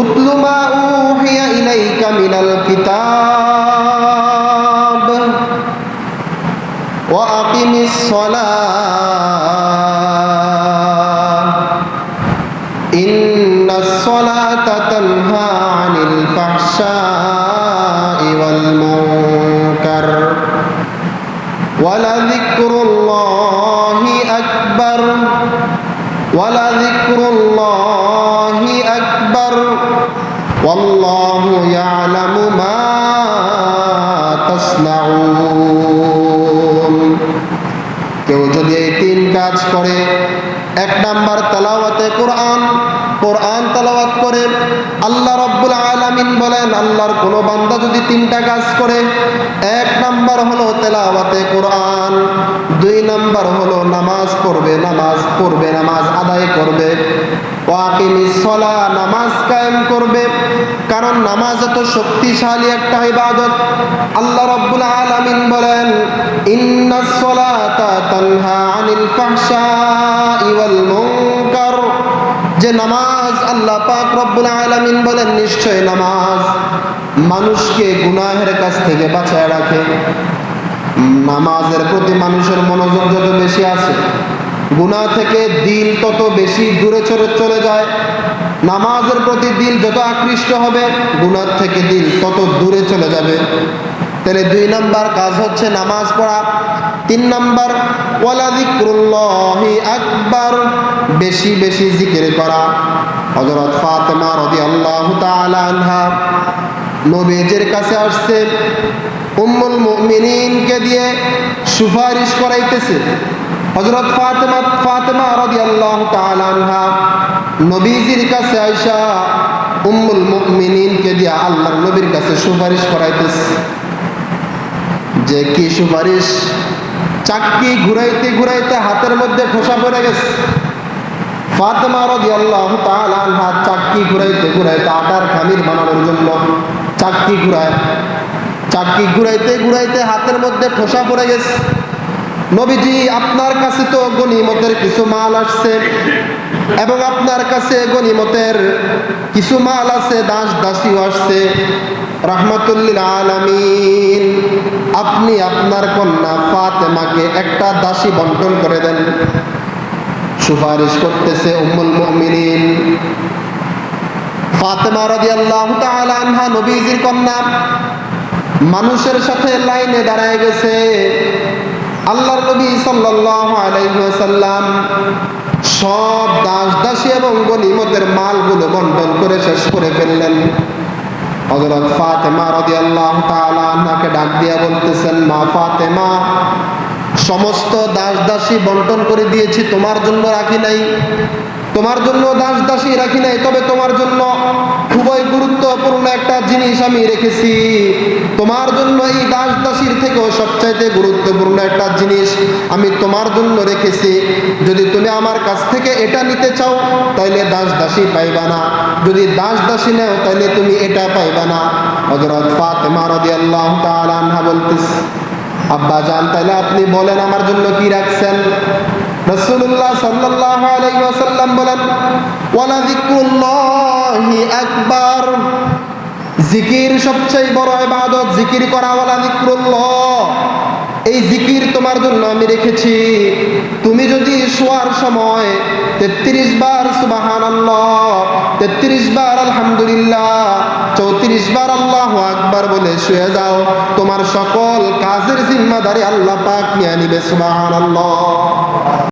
উতলু মা উহিয়া ইলাইকা মিনাল কিতাব ওয়া আকিমিস সালাহ ইন্নাস সালাতা তানহা আনিল ফাহশাই ওয়াল মুনকার ওয়ালাযিকরুল্লাহি আকবার ওয়ালাযিকরুল্লাহি আকবার ওয়াল্লাহু ইয়ালামু মা তাসনাউন। কেউ যদি এই তিন কাজ করে, এক নাম্বার তেলাওয়াতে কোরআন, কোরআন তেলাওয়াত করে, আল্লাহ রাব্বুল আলামিন বলেন আল্লাহর কোন বান্দা যদি তিনটা কাজ করে, এক নাম্বার হলো তেলাওয়াতে কোরআন, দুই নাম্বার হলো নামাজ পড়বে, নামাজ আদায় করবে, ওয়াকিমিস সালাহ নামাজ কায়েম করবে। কারণ নামাজ এত শক্তিশালী একটা ইবাদত। আল্লাহ রাব্বুল আলামিন বলেন ইন্নাস সালাতা তানহা আনিল ফাহশাই ওয়াল মুনকার, যে নামাজ আল্লাহ পাক রব্বুল আলামিন বলেন নিশ্চয় নামাজ মানুষকে গুনাহের কাছ থেকে বাঁচায় রাখে। নামাজের প্রতি মানুষের মনোযোগ যত বেশি আছে, গুনাহ থেকে দিল তত বেশি দূরে চলে যায়। নামাজের প্রতি দিল যত আকৃষ্ট হবে, গুনাহ থেকে দিল তত দূরে চলে যাবে। তাহলে দুই নাম্বার কাজ হচ্ছে নামাজ পড়া। তিন নাম্বার ওয়ালাযিকরুল্লাহি আকবার, বেশি বেশি জিকির করা। হযরত ফাতেমা রাদিয়াল্লাহু তাআলা আনহা নবীজির কাছে আসছে, উম্মুল মুমিনিনকে দিয়ে সুপারিশ করাইতেছে। হযরত ফাতেমা রাদিয়াল্লাহু তাআলা আনহা নবীজির কাছে আয়েশা উম্মুল মুমিনিনকে দিয়ে আল্লাহর নবীর কাছে সুপারিশ করাইতেছে। যে কি সুপারিশ? চাকতি ঘুরাইতে ঘুরাইতে হাতের মধ্যে ঠোসা পড়ে গেছে। ফাতেমা রাদিয়াল্লাহু তাআলা আনহা চাকতি ঘুরাইতে ঘুরাইতে আটার খামির বানানোর জন্য চাকতি ঘুরাইতে ঘুরাইতে হাতের মধ্যে ঠোসা পড়ে গেছে। নবীজি, আপনার কাছে তো গনিমতের কিছু মাল আসছে এবং আপনার কাছে গনিমতের কিছু মাল আছে, দাস দাসীও আসছে, রাহমাতুল লিল আলামিন। আপনি আপনার কন্যা ফাতেমাকে একটা দাসী বন্টন করে দেন। সুপারিশ করতেছে উম্মুল মুমিনিন ফাতেমা রাদিয়াল্লাহু তাআলা আনহা, নবীজির কন্যা। মানুষের সাথে লাইনে দাঁড়ায় গেছে। আল্লাহর নবী সাল্লাল্লাহু আলাইহি ওয়াসাল্লাম সব দাস দাসী এবং গনিমতের মালগুলো বন্টন করে শেষ করে ফেললেন। হযরত ফাতেমা রাদিয়াল্লাহু তাআলা আনহাকে ডাক দিয়া বলতেছেন, মা ফাতেমা, সমস্ত দাস দাসী বন্টন করে দিয়েছি, তোমার জন্য রাখি নাই। তোমার জন্য দাস দাসী রাখি নাই, তবে তোমার জন্য খুবই গুরুত্বপূর্ণ একটা জিনিস আমি রেখেছি। তোমার জন্য এই দাস দাসীর থেকেও সবচাইতে গুরুত্বপূর্ণ একটা জিনিস আমি তোমার জন্য রেখেছি। যদি তুমি আমার কাছ থেকে এটা নিতে চাও তাইলে দাস দাসী পাইবা না, যদি দাস দাসী নাও তাইলে তুমি এটা পাইবা না। হযরত ফাতেমা রাদিয়াল্লাহু তাআলা আনহা বলতেছে, আব্বা জান, তাইলে আপনি বলেন আমার জন্য কি রাখছেন? রাসূলুল্লাহ সাল্লাল্লাহু আলাইহি ওয়াসাল্লাম বলেন, ওয়ালাযিকরুল্লাহি আকবার, জিকির সবচেয়ে বড় ইবাদত, জিকির করা। ওয়ালাযিকরুল্লাহ, এই জিকির তোমার জন্য আমি রেখেছি। তুমি যদি শোয়ার সময় 33 বার সুবহানাল্লাহ, 33 বার আলহামদুলিল্লাহ, 34 বার আল্লাহু আকবার বলে শুয়ে যাও, তোমার সকল কাজের জিম্মাদারি আল্লাহ পাক নিয়ে নিবে। সুবহানাল্লাহ।